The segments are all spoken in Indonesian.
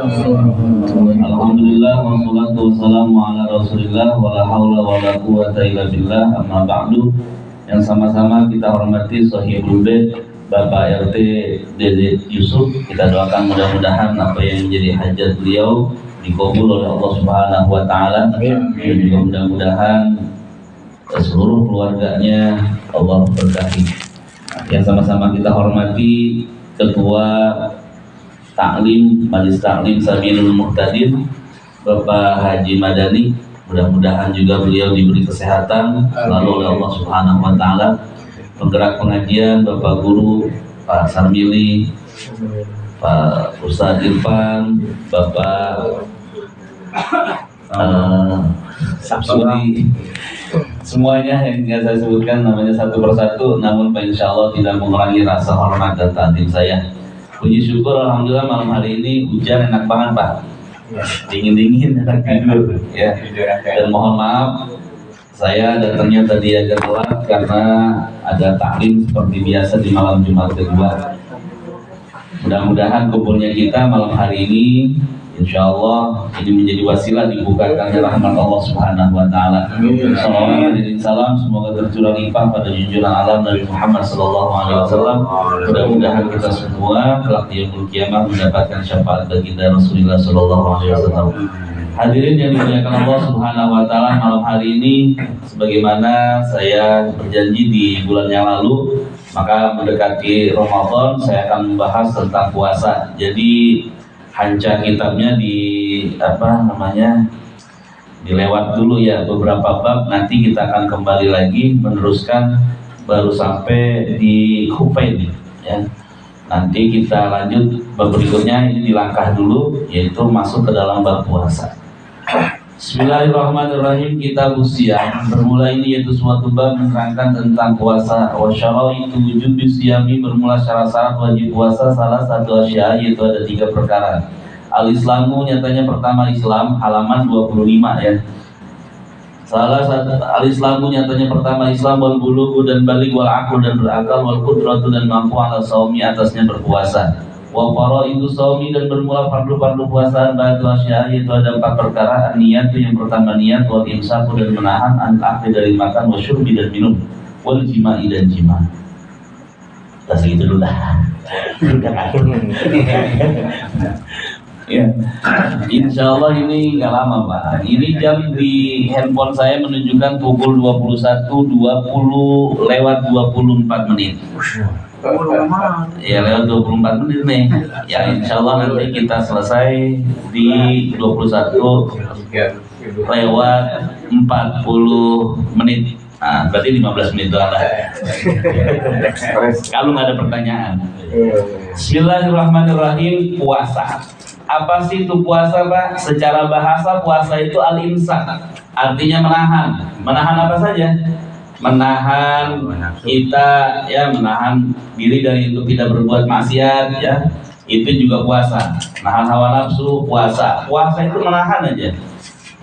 Alhamdulillah wassalatu wassalamu ala Rasulillah wala haula wala quwata illa billah, amma ba'du. Yang sama-sama kita hormati Sahibul Bait Bapak RT Dede Yusuf, kita doakan mudah-mudahan apa yang menjadi hajat beliau dikabul oleh Allah Subhanahu wa taala. Dan juga mudah-mudahan seluruh keluarganya Allah berkahi. Yang sama-sama kita hormati Ketua Taklim Majelis Taklim Sabilul Muhtadin Bapak Haji Madani, mudah-mudahan juga beliau diberi kesehatan lalu oleh Allah Subhanahu wa taala. Penggerak pengajian Bapak Guru Pak Sarmili, Pak Ustadz Irfan, Bapak Sapsuri, semuanya yang saya sebutkan namanya satu persatu, namun insya Allah tidak mengurangi rasa hormat dan takdim saya. Puji syukur alhamdulillah malam hari ini hujan enak banget Pak, dingin-dingin enak tidur ya. Dan mohon maaf saya datangnya tadi agak telat karena ada taklim seperti biasa di malam Jumat kedua. Mudah-mudahan kumpulnya kita malam hari ini insya Allah ini menjadi wasilah dibukakannya rahmat Allah Subhanahu wa taala. Salawat dan salam semoga tercurah limpah pada junjungan alam Nabi Muhammad sallallahu alaihi wasallam. Mudah-mudahan kita semua kelak di yaumul kiamah mendapatkan syafaat baginda Rasulullah sallallahu alaihi wasallam. Hadirin yang dimuliakan Allah Subhanahu wa taala, malam hari ini sebagaimana saya berjanji di bulan yang lalu, maka mendekati Ramadan saya akan membahas tentang puasa. Jadi hancur kitabnya dilewat dulu ya beberapa bab, nanti kita akan kembali lagi meneruskan baru sampai di Khufain ya. Nanti kita lanjut bab berikutnya, ini dilangkah dulu yaitu masuk ke dalam bab puasa. Bismillahirrahmanirrahim. Kitab Siyam bermula ini yaitu suatu bab menerangkan tentang puasa. Wa syaraitu wujubi siyami bermula syarat-syarat wajib puasa salah satu asya yaitu ada 3 perkara. Al-Islamu nyatanya pertama Islam, halaman 25 ya. Salah satu al-Islamu nyatanya pertama Islam, wal bulughu dan balik, wal aql dan berakal, wal qudratu dan mampu, ala saumi atasnya berpuasa. Wa faraidu saumi dan bermula fardu-fardu puasa ba'du asya yaitu ada 4 perkara. Niat yang pertama niat, wal imsaku dan menahan, an akli dari makan, wa syurbi dan minum, wal jima'i dan jima. Kita segitu dulu dah. Ya, insya Allah ini nggak lama Pak. Ini jam di handphone saya menunjukkan pukul 21.20 lewat 24 menit. Ya lewat 24 menit nih. Ya insya Allah nanti kita selesai di 21 lewat 40 menit. Nah, berarti 15 menit doang lah. Kalau nggak ada pertanyaan. Bismillahirrahmanirrahim. Puasa. Apa sih itu puasa Pak? Secara bahasa puasa itu al-imsak, artinya menahan. Menahan apa saja? Menahan kita ya, menahan diri dari untuk tidak berbuat maksiat ya. Itu juga puasa. Menahan hawa nafsu, puasa. Puasa itu menahan aja.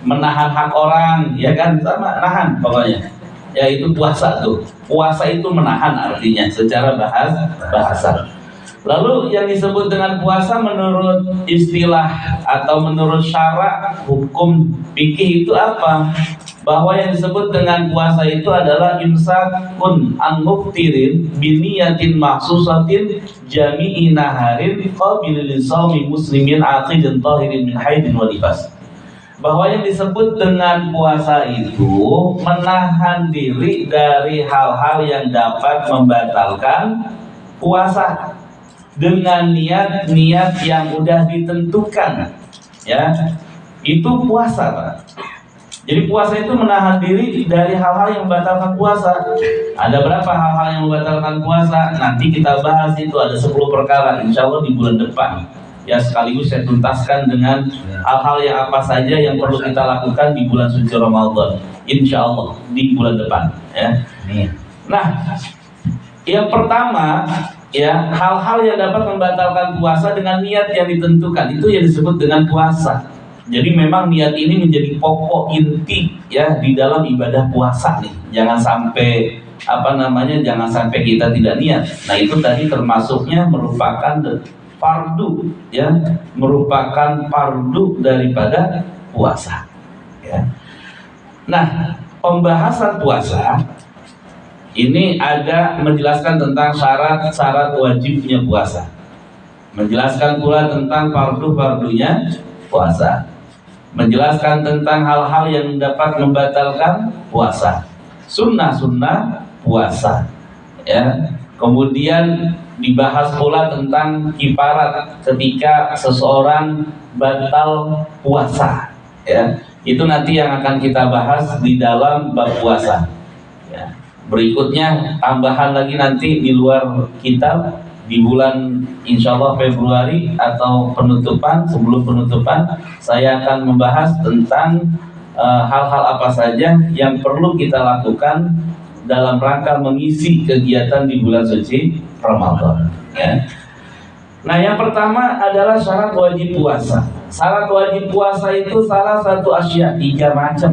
Menahan hak orang, ya kan, sama nahan pokoknya. Ya itu puasa tuh. Puasa itu menahan artinya secara bahasa. Lalu yang disebut dengan puasa menurut istilah atau menurut syara hukum fikih itu apa? Bahwa yang disebut dengan puasa itu adalah imsakun an muftirin biniyatin maksusatin jami'i naharin qabilin shaumi muslimin aqidin tahirin min haidin wa nifas. Bahwa yang disebut dengan puasa itu menahan diri dari hal-hal yang dapat membatalkan puasa dengan niat-niat yang udah ditentukan ya, itu puasa Pak. Jadi puasa itu menahan diri dari hal-hal yang membatalkan puasa. Ada berapa hal-hal yang membatalkan puasa? Nanti kita bahas, itu ada 10 perkara insya Allah di bulan depan ya, sekaligus saya tuntaskan dengan hal-hal yang apa saja yang perlu kita lakukan di bulan suci Ramadan insya Allah di bulan depan ya. Nah, yang pertama ya, hal-hal yang dapat membatalkan puasa dengan niat yang ditentukan, itu yang disebut dengan puasa. Jadi memang niat ini menjadi pokok inti ya di dalam ibadah puasa nih. Jangan sampai jangan sampai kita tidak niat. Nah itu tadi termasuknya merupakan fardu, ya, merupakan fardu daripada puasa, ya. Nah, pembahasan puasa ini ada menjelaskan tentang syarat-syarat wajibnya puasa, menjelaskan pula tentang fardu-fardunya puasa, menjelaskan tentang hal-hal yang dapat membatalkan puasa, sunnah-sunnah puasa, ya. Kemudian dibahas pula tentang kifarat ketika seseorang batal puasa, ya. Itu nanti yang akan kita bahas di dalam bab puasa, ya. Berikutnya tambahan lagi nanti di luar kitab di bulan insya Allah Februari atau penutupan, sebelum penutupan saya akan membahas tentang hal-hal apa saja yang perlu kita lakukan dalam rangka mengisi kegiatan di bulan suci Ramadan, ya. Nah, yang pertama adalah syarat wajib puasa. Syarat wajib puasa itu salah satu asya, 3 macam.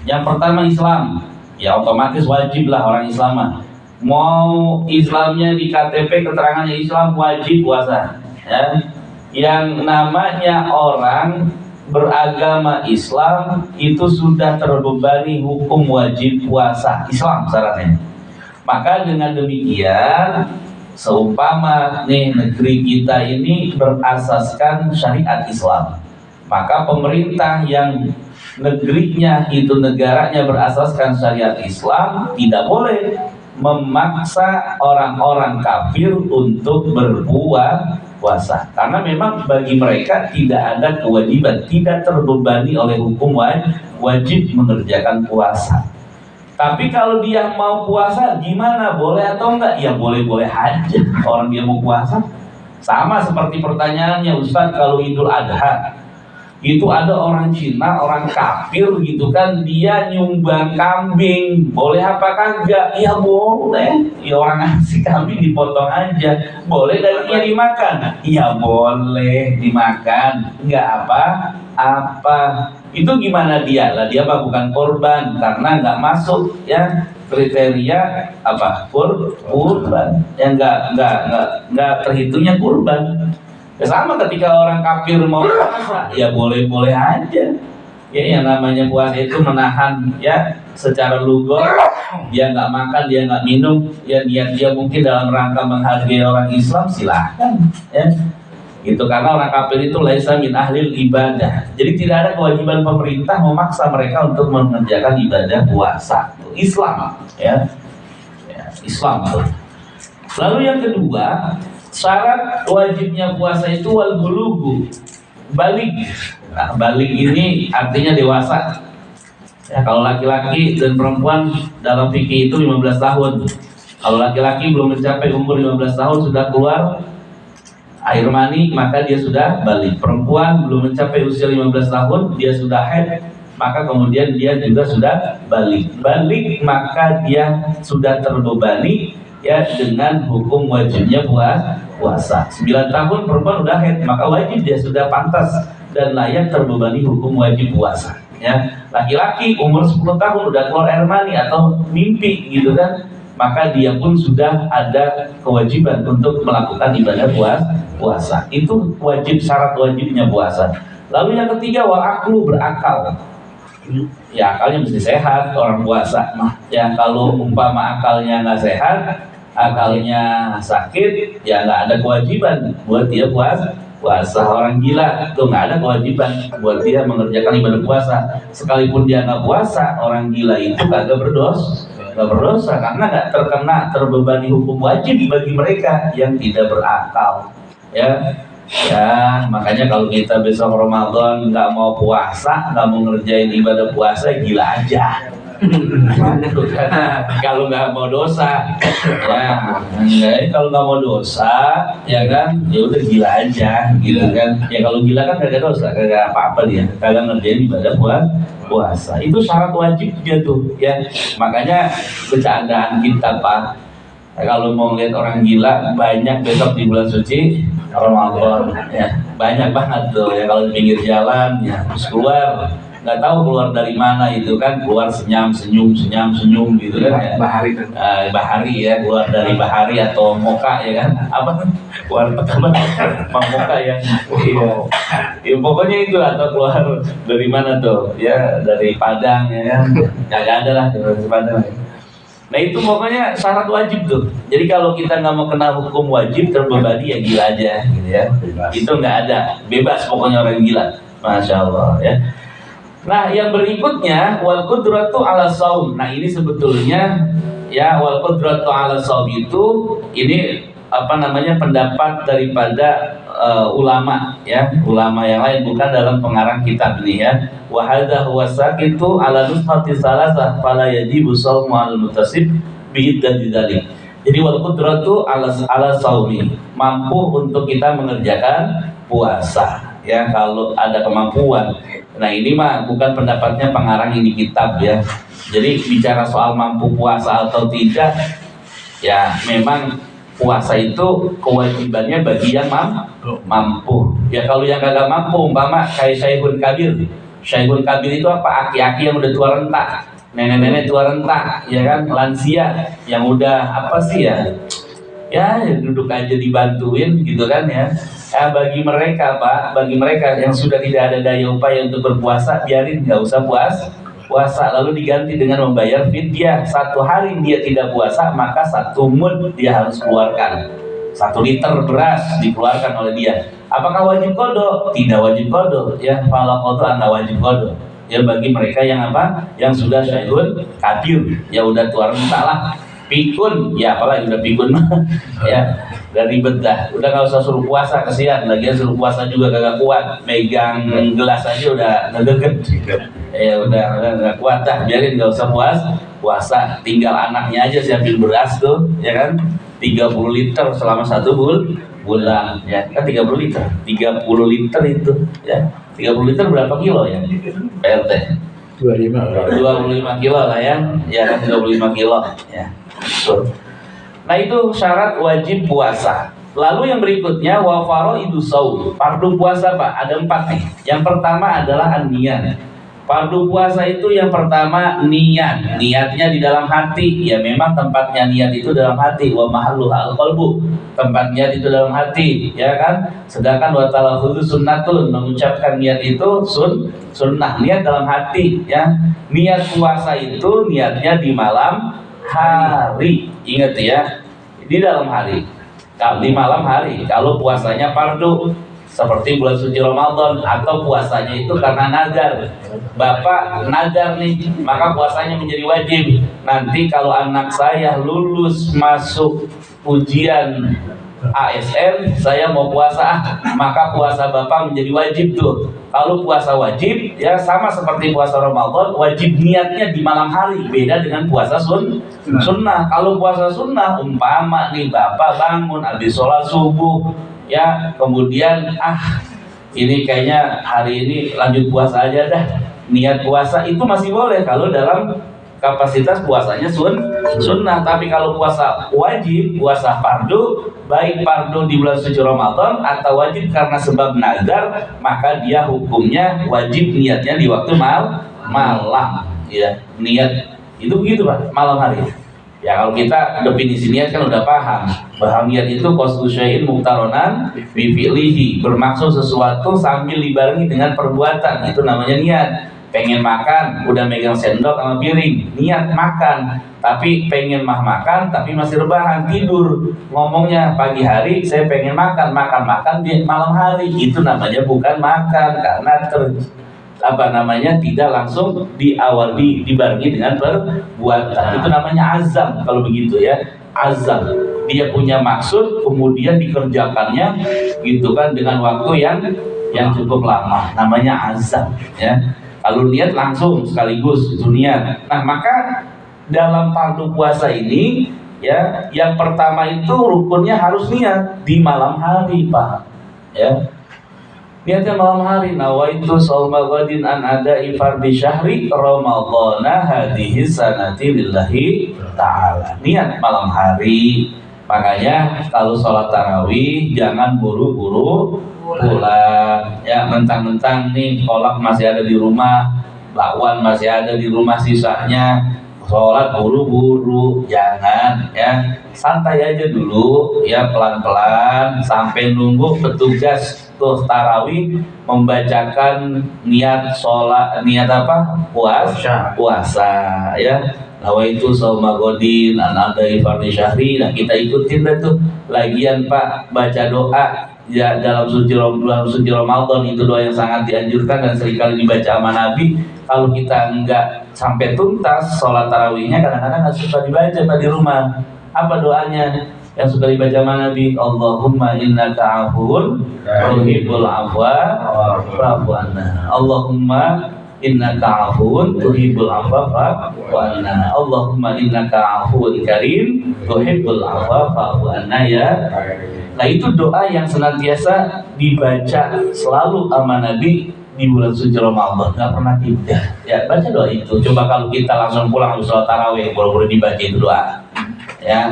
Yang pertama Islam, ya otomatis wajib lah orang Islam. Mau Islamnya di KTP keterangannya Islam, wajib puasa, ya. Yang namanya orang beragama Islam itu sudah terbebani hukum wajib puasa Islam syaratnya. Maka dengan demikian, seumpama nih negeri kita ini berasaskan syariat Islam, maka pemerintah yang negerinya itu negaranya berasaskan syariat Islam tidak boleh memaksa orang-orang kafir untuk berpuasa, karena memang bagi mereka tidak ada kewajiban, tidak terbebani oleh hukum wajib mengerjakan puasa. Tapi kalau dia mau puasa gimana? Boleh atau enggak? Ya boleh-boleh aja. Orang dia mau puasa. Sama seperti pertanyaannya, Ustaz, kalau Idul Adha itu ada orang Cina, orang kafir gitu kan, dia nyumbang kambing, boleh apa kagak? Ya boleh. Ya orang ngasih kambing dipotong aja. Boleh dagingnya dimakan? Ya boleh dimakan. Enggak apa-apa. Itu gimana dia? Lah dia mah bukan korban karena nggak masuk, ya, kriteria apa? Kurban. Yang nggak terhitungnya kurban. Ya sama ketika orang kafir mau puasa, ya boleh-boleh aja. Ya yang namanya puasa itu menahan, ya, secara lugo, dia nggak makan, dia nggak minum, ya dia mungkin dalam rangka menghargai orang Islam, silahkan, ya. Itu karena orang kafir itu laisa min ahlil ibadah. Jadi tidak ada kewajiban pemerintah memaksa mereka untuk mengerjakan ibadah puasa. Islam, ya, Islam. Lalu yang kedua, syarat wajibnya puasa itu wal bulughu, balik. Nah, balik ini artinya dewasa. Ya, kalau laki-laki dan perempuan dalam fikih itu 15 tahun. Kalau laki-laki belum mencapai umur 15 tahun sudah keluar air mani, maka dia sudah balik. Perempuan belum mencapai usia 15 tahun, dia sudah haid, maka kemudian dia juga sudah balik. Balik maka dia sudah terbebani, ya, dengan hukum wajibnya puasa. 9 tahun perempuan udah haid, maka wajib dia sudah pantas dan layak terbebani hukum wajib puasa, ya. Laki-laki umur 10 tahun udah keluar air mani atau mimpi gitu kan, maka dia pun sudah ada kewajiban untuk melakukan ibadah puasa. Itu wajib, syarat wajibnya puasa. Lalu yang ketiga, wal aqlu, berakal. Ya akalnya mesti sehat orang puasa. Ya kalau umpama akalnya nggak sehat, akalnya sakit, ya nggak ada kewajiban buat dia puasa. Orang gila tuh nggak ada kewajiban buat dia mengerjakan ibadah puasa. Sekalipun dia nggak puasa, orang gila itu kagak berdosa karena nggak terbebani hukum wajib bagi mereka yang tidak berakal, ya. Makanya kalau kita besok Ramadan nggak mau puasa, nggak mau ngerjain ibadah puasa, gila aja. Kalau nggak mau dosa, ya kalau nggak mau dosa, ya kan, ya udah gila aja, gitu kan. Ya kalau gila kan kagak dosa, kagak apa-apa dia, kagak ngerjain ibadah puasa. Itu syarat wajibnya tuh, ya. Makanya bercandaan kita, Pak, kalau mau lihat orang gila banyak besok di bulan suci Ramadan, ya banyak banget tuh, ya kalau di pinggir jalan, ya terus keluar nggak tahu keluar dari mana itu kan, keluar senyum gitu kan ya. Bahari kan. Bahari ya, keluar dari bahari atau moka ya kan, apa keluar pertama moka ya. Iya. Ya pokoknya itu, atau keluar dari mana tuh ya, dari Padang ya kan, nggak ada lah dari Padang. Nah itu pokoknya syarat wajib tuh. Jadi kalau kita nggak mau kena hukum wajib terbebani ya gila aja gitu ya. Itu nggak ada, bebas pokoknya orang gila. Masya Allah ya. Nah yang berikutnya wal qudratu ala shaum. Nah ini sebetulnya ya, wal qudratu ala shaum itu ini apa namanya, pendapat daripada ulama ya, ulama yang lain, bukan dalam pengarang kitab ini ya. Wa hadza huwa saqitu ala nuskhati salasah fala yajibu shaumu al mutasib bi dzalik. Jadi wal qudratu ala shaumi, mampu untuk kita mengerjakan puasa ya kalau ada kemampuan. Nah ini mah bukan pendapatnya pengarang ini kitab ya. Jadi bicara soal mampu puasa atau tidak, ya memang puasa itu kewajibannya bagi yang mampu. Ya kalau yang kagak mampu, umpama kayak Syaihun Kabir. Syaihun Kabir itu apa? Aki-aki yang udah tua renta, nenek-nenek tua renta, ya kan, lansia yang udah apa sih ya? Ya duduk aja dibantuin gitu kan ya. Bagi mereka Pak, bagi mereka yang sudah tidak ada daya upaya untuk berpuasa, biarin, nggak usah puasa, lalu diganti dengan membayar fidyah. 1 hari dia tidak puasa, maka 1 mud dia harus keluarkan, 1 liter beras dikeluarkan oleh dia. Apakah wajib qadha? Tidak wajib qadha ya, fala qadha anda wajib qadha ya bagi mereka yang apa, yang sudah syaihun kabir, ya udah tua renta lah. Pikun, ya apalagi udah pikun ya, dari bedah, udah nggak usah suruh puasa, kesian, lagian suruh puasa juga kagak kuat, megang gelas aja udah ngegeget, ya udah nggak kuat dah, biarin, nggak usah puasa, tinggal anaknya aja siapin beras tuh, ya kan, 30 liter selama 1 bulan, ya kan 30 liter itu, ya 30 liter berapa kilo ya, PRT? 25 kilo lah ya kan, 25 kilo ya. Nah itu syarat wajib puasa. Lalu yang berikutnya wa faraidu shaum. Fardu puasa Pak, ada 4 nih. Yang pertama adalah an-niyat. Fardu puasa itu yang pertama niat. Niatnya di dalam hati. Ya memang tempatnya niat itu dalam hati. Wa mahalluha al-qalbu. Tempat niat itu dalam hati, ya kan? Sedangkan wa talaffuzu sunnatun, mengucapkan niat itu sunnah. Niat dalam hati ya. Niat puasa itu niatnya di malam hari, ingat ya, di dalam hari, di malam hari. Kalau puasanya fardu seperti bulan suci Ramadan, atau puasanya itu karena nazar, bapak nazar nih, maka puasanya menjadi wajib. Nanti kalau anak saya lulus masuk ujian ASN, saya mau puasa, maka puasa bapak menjadi wajib tuh. Kalau puasa wajib ya sama seperti puasa Ramadan, wajib niatnya di malam hari, beda dengan puasa sunnah. Kalau puasa sunnah, umpama nih bapak bangun habis sholat subuh ya, kemudian ini kayaknya hari ini lanjut puasa aja dah, niat puasa itu masih boleh kalau dalam kapasitas puasanya sunnah. Tapi kalau puasa wajib, puasa fardu, baik fardu di bulan suci Ramadan atau wajib karena sebab nazar, maka dia hukumnya wajib niatnya di waktu malam ya. Niat itu begitu Pak, malam hari ya. Kalau kita definisi niat kan udah paham bahwa niat itu qasdu syai'in muqtaronan bi fi'lihi, bermaksud sesuatu sambil dibarengi dengan perbuatan, itu namanya niat. Pengen makan, udah megang sendok sama piring, niat makan. Tapi pengen makan, tapi masih rebahan, tidur. Ngomongnya pagi hari, saya pengen makan di malam hari. Itu namanya bukan makan, karena tidak langsung diawali, dibarengi dengan perbuatan. Itu namanya azam kalau begitu ya. Azam, dia punya maksud, kemudian dikerjakannya gitu kan, dengan waktu yang cukup lama. Namanya azam ya. Kalau niat langsung sekaligus itu niat. Nah maka dalam fardu puasa ini ya, yang pertama itu rukunnya harus niat di malam hari Pak ya. Niatnya malam hari, nawaitu shauma ghadin an ada'i fardhi syahri ramadhana hadhihi sanati lillahi ta'ala. Niat malam hari. Makanya kalau sholat tarawih jangan buru-buru pulang ya, mentang-mentang nih kolak masih ada di rumah bakwan masih ada di rumah sisanya, sholat buru-buru, jangan ya, santai aja dulu ya, pelan-pelan sampai nunggu petugas tuh tarawih membacakan niat sholat, niat apa? Puasa ya. Lawa itu sama godin, anadai fardhi syahri. Nah kita ikutin deh tuh. Lagian Pak baca doa ya dalam suci Ramadan, itu doa yang sangat dianjurkan dan seringkali dibaca sama Nabi. Kalau kita enggak sampai tuntas sholat tarawihnya, kadang-kadang nggak suka dibaca Pak di rumah. Apa doanya yang suka dibaca sama Nabi? Allahumma innaka afuwun tuhibbul afwa fa'fu anna. Allahumma innaka afuwun tuhibbul afwa fa'fu anna. Allahumma innaka afuwun karim tuhibbul afwa fa'fu anna ya. Nah itu doa yang senantiasa dibaca selalu sama Nabi di bulan suci Ramadan, nggak pernah tidak. Ya baca doa itu. Coba kalau kita langsung pulang habis sholat tarawih, boleh dibaca itu doa. Ya,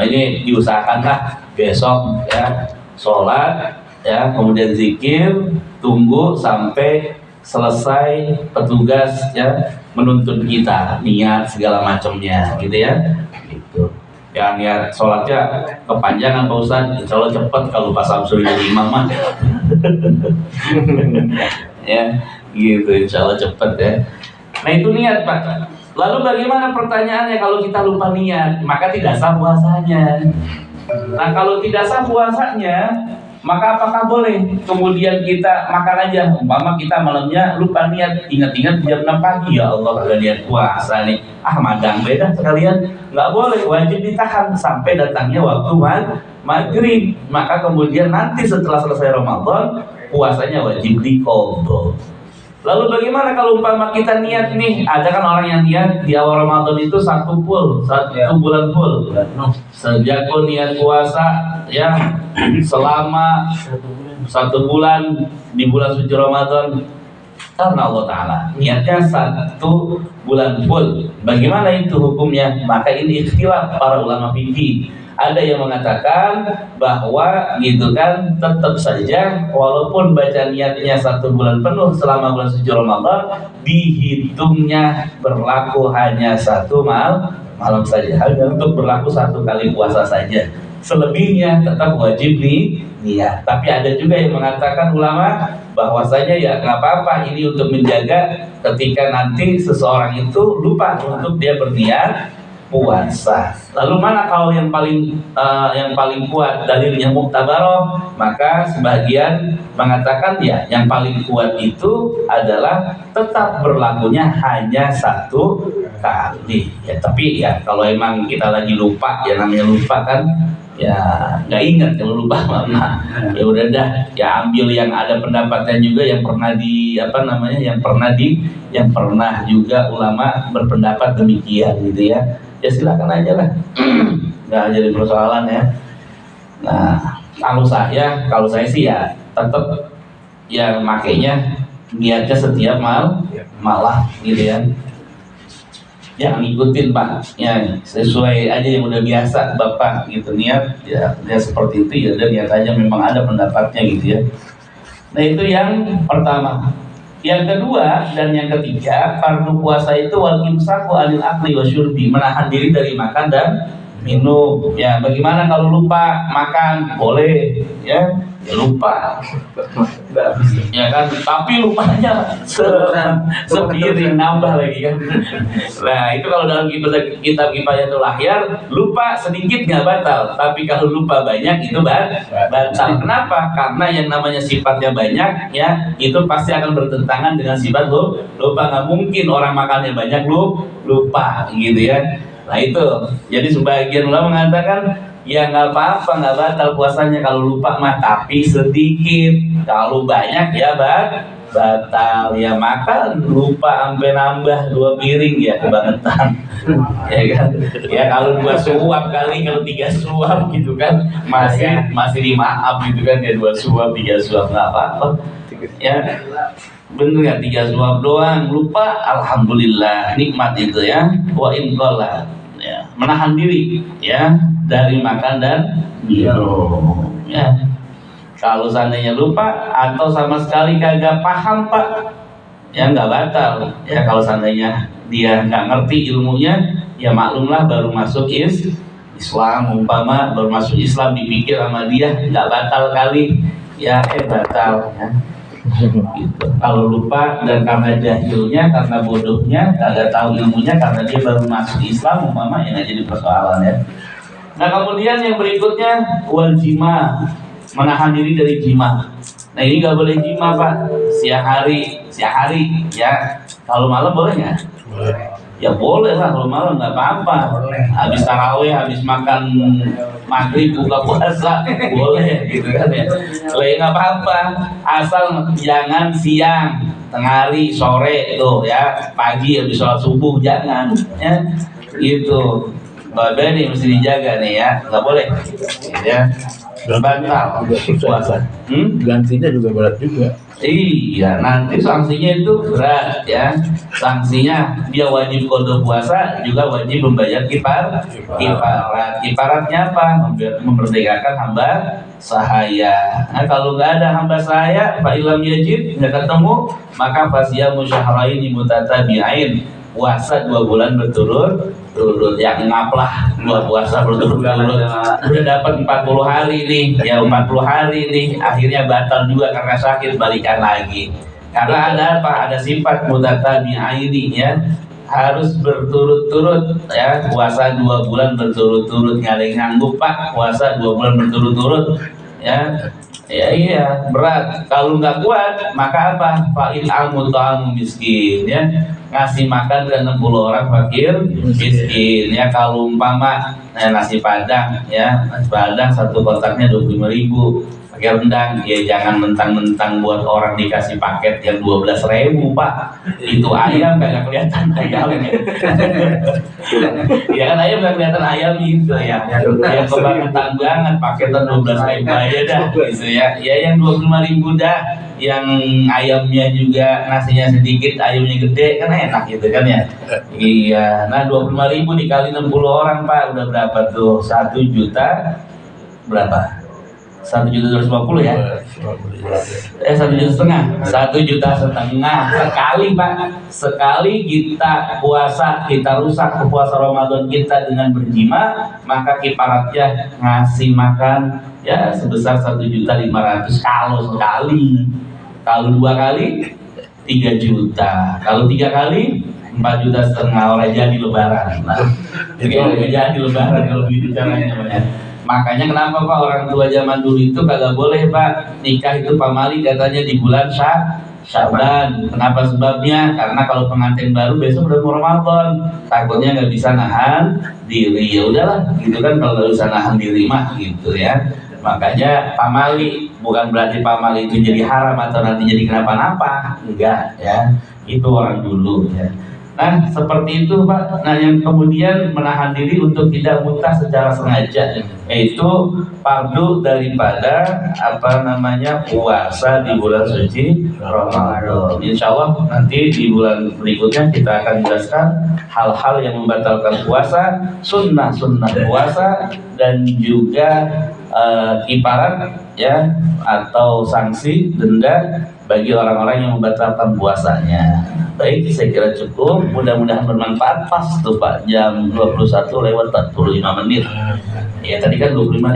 ini diusahakanlah besok ya sholat ya, kemudian zikir, tunggu sampai selesai petugas ya menuntun kita niat segala macamnya gitu ya. Gitu. Ya niat sholatnya kepanjangan Pak Ustaz, insya Allah cepat kalau pas Samsul jadi imam mah. Ya gitu, insya Allah cepat ya. Nah itu niat Pak. Lalu bagaimana pertanyaannya kalau kita lupa niat? Maka tidak sah puasanya. Nah kalau tidak sah puasanya, maka apakah boleh kemudian kita makan aja? Umpama kita malamnya lupa niat, ingat-ingat jam 6 pagi, ya Allah ada niat puasa nih, madang beda sekalian. Nggak boleh, wajib ditahan sampai datangnya waktu maghrib. Maka kemudian nanti setelah selesai Ramadan, puasanya wajib diqadha. Lalu bagaimana kalau umpama kita niat nih, ada kan orang yang niat di awal Ramadan itu satu bulan full. Sejak niat puasa ya selama 1 bulan di bulan suci Ramadan karena Allah Ta'ala, niatnya 1 bulan full. Bagaimana itu hukumnya? Maka ini ikhtilaf para ulama fikih. Ada yang mengatakan bahwa gitu kan, tetap saja walaupun baca niatnya 1 bulan penuh selama bulan suci Ramadan, dihitungnya berlaku hanya 1 malam saja, hanya untuk berlaku 1 kali puasa saja. Selebihnya tetap wajib niat. Tapi ada juga yang mengatakan ulama bahwasanya ya nggak apa-apa, ini untuk menjaga ketika nanti seseorang itu lupa untuk dia berniat puasa. Lalu mana kalau yang paling kuat dalilnya muktabaroh? Maka sebagian mengatakan ya yang paling kuat itu adalah tetap berlakunya hanya 1 kali. Ya tapi ya kalau emang kita lagi lupa, ya namanya lupa kan, ya nggak ingat kalau lupa mana. Ya udah dah, ya ambil yang ada pendapatnya juga yang pernah yang pernah juga ulama berpendapat demikian gitu ya. Ya silakan aja lah, nggak jadi persoalan ya. Nah kalau saya sih ya tetap ya makainya niatnya setiap malam gitu ya. Jangan ngikutin Pak, ya sesuai aja yang udah biasa Bapak gitu niat ya seperti itu ya, dan niat aja, memang ada pendapatnya gitu ya. Nah itu yang pertama. Yang kedua dan yang ketiga, fardu puasa itu wal imsaku anil akli wasyurbi, menahan diri dari makan dan minum. Ya bagaimana kalau lupa makan? Boleh ya lupa ya kan, tapi lupanya sepiring nambah lagi kan. Nah itu kalau dalam kitab Kifayatul Ahyar, lupa sedikit nggak batal, tapi kalau lupa banyak itu batal. Kenapa? Karena yang namanya sifatnya banyak ya itu pasti akan bertentangan dengan sifat lupa. Nggak mungkin orang makannya banyak lupa gitu ya. Nah itu jadi sebagian ulama mengatakan ya nggak apa-apa, nggak batal puasanya kalau lupa mah, tapi sedikit. Kalau banyak ya batal. Ya makan lupa sampai nambah 2 piring ya kebangetan. Ya kan? Ya kalau 2 suap kali, kalau 3 suap gitu kan masih dimaaf gitu kan, ya 2 suap 3 suap nggak apa-apa. Ya bener ya, 3 suap doang lupa, alhamdulillah nikmat itu ya. Wa inqallah ya, menahan diri ya dari makan dan minum ya. Kalau seandainya lupa atau sama sekali kagak paham Pak ya nggak batal. Ya kalau seandainya dia nggak ngerti ilmunya, ya maklumlah baru masuk Islam, umpama baru masuk Islam dipikir sama dia nggak batal kali, ya batal ya. Gitu. Kalau lupa dan karena jahilnya, karena bodohnya, kagak tahu ilmunya, karena dia baru masuk Islam umpama, ya nggak jadi persoalan ya. Nah kemudian yang berikutnya wal jima, menahan diri dari jima. Nah ini nggak boleh jima pak, siang hari ya. Kalau malam boleh nggak? Ya boleh lah, kalau malam nggak apa-apa. Habis tarawih, habis makan maghrib, buka puasa, boleh gitu kan ya. Nggak apa-apa, asal jangan siang, tengah hari, sore tuh ya, pagi habis sholat subuh jangan ya. Gitu. Babe nih mesti dijaga nih ya, nggak boleh ya. Batal puasa. Gantinya juga berat juga. Iya, nanti sanksinya itu berat ya. Sanksinya dia wajib qada puasa, juga wajib membayar kifarat. Kifaratnya apa? Memerdekakan hamba sahaya. Nah, kalau nggak ada hamba sahaya, fa ilam yajid, nggak ketemu, maka fasyamu syahraini mutatabi'ain. Puasa 2 bulan berturut-turut, yang ngaplah 2 puasa berturut-turut udah dapat 40 hari nih ya, 40 hari nih akhirnya batal juga karena sakit, balikan lagi karena ada apa, ada sifat mutatabi'aini ya, harus berturut-turut ya, puasa 2 bulan berturut-turut. Nggak ada yang nganggup pak puasa 2 bulan berturut-turut ya. Ya iya berat. Kalau nggak kuat maka apa, fa'il ta'amu miskin ya, ngasih makan ke 60 orang fakir miskin ya. Kalau umpama nasi padang ya, nasi padang satu kotaknya 25.000, pakai rendang ya, jangan mentang-mentang buat orang dikasih paket yang 12.000 pak, itu ayam nggak kelihatan ayamnya. Ya kan ayam nggak kelihatan ayam gitu ya, yang kebangetan banget paketan 12.000 aja dah gitu ya. Ya yang 25.000 dah, yang ayamnya juga nasinya sedikit, ayamnya gede kan enak gitu kan ya. Iya, nah 25.000 dikali 60 orang pak, udah berapa tuh? 1 juta berapa? 1.250.000 ya? 1,5 juta. 1,5 juta sekali pak. Sekali kita puasa, kita rusak puasa Ramadan kita dengan berjima, maka kifaratnya ngasih makan ya sebesar 1.500.000 kalau sekali. Kalau 2 kali 3 juta. Kalau 3 kali 4,5 juta, orang jadi lebaran. Nah, jadi lebaran kalau begitu caranya ya. Makanya kenapa pak orang tua zaman dulu itu kagak boleh pak nikah itu pamali katanya di bulan Sya'ban. Kenapa sebabnya? Karena kalau pengantin baru besok udah mau Ramadan, takutnya nggak bisa nahan diri. Ya udahlah, gitu kan, kalau nggak bisa nahan diri mah gitu ya. Makanya pamali bukan berarti pamali itu jadi haram atau nanti jadi kenapa-napa, enggak ya. Itu orang dulu ya. Nah seperti itu pak. Nah yang kemudian menahan diri untuk tidak muntah secara sengaja, yaitu fardu daripada puasa di bulan suci Ramadan. Insya Allah nanti di bulan berikutnya kita akan jelaskan hal-hal yang membatalkan puasa, sunnah puasa, dan juga kifarat ya, atau sanksi denda bagi orang-orang yang membatalkan puasanya. Baik, saya kira cukup. Mudah-mudahan bermanfaat. Pas tuh Pak, jam 21:45. Ya tadi kan 25